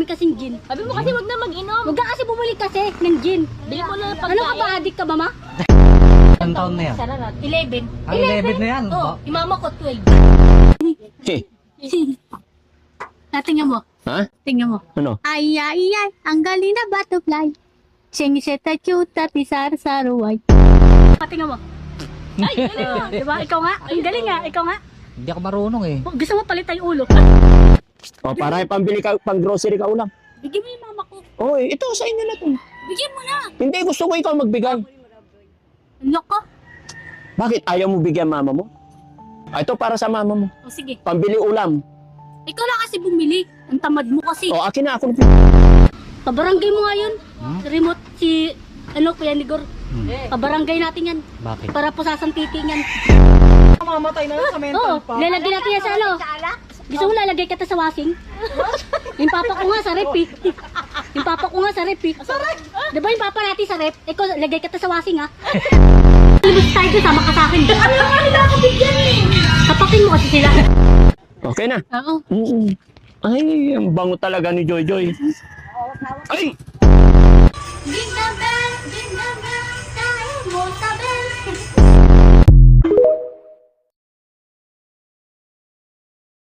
kasing gin. Sabi mo kasi wag na mag-inom. Huwag ka kasi bumili kasi ng gin. Bili mo na ng Ano ka pagkain. ba, adik ka ba, ma? Ilang taon na yan? 11. Ang 11 na yan. Oh, imama ko 12. Tingnan mo. Ha? Tingnan mo. Ano? Ay, ay, ay, ang galing na butterfly. Sing seta cute at isar-saruay. Patingnan mo. Ay, galing mo. Diba? Ikaw nga. Ang galing nga. Ikaw nga. Hindi ako marunong eh. Gusto mo palitan yung ulo. O, para pambili ka, pang grocery ka ulam. Bigyan mo yung mama ko. Oy, ito sa inyo na to. Bigyan mo na. Hindi, gusto ko ikaw magbigay. Ano ka? Bakit ayaw mo bigyan mama mo? Ito para sa mama mo. O sige. Pambili ulam. Ikaw lang kasi bumili. Ang tamad mo kasi. O, akin na ako. Pabarangay mo nga yun. Remote si, Kuya Nigor. Pabarangay natin yan. Bakit? Para pusasang titi yan. Mamatay na sa Oo, lalagay natin yan sa ano. Gusto mo lalagay kita sa washing? Yung papa ko nga sa rep eh. Yung papa ko nga sa rep eh. Di ba yung papa natin sa rep? Ikaw, lagay kita sa washing ha? Ibig tayo doon, sama ka sa akin. Ano nga nila ako bigyan eh? Tapakin mo kasi sila. Okay na. Oo. Ay, ang bango talaga ni Joy Joy. Ay! Jingle bell!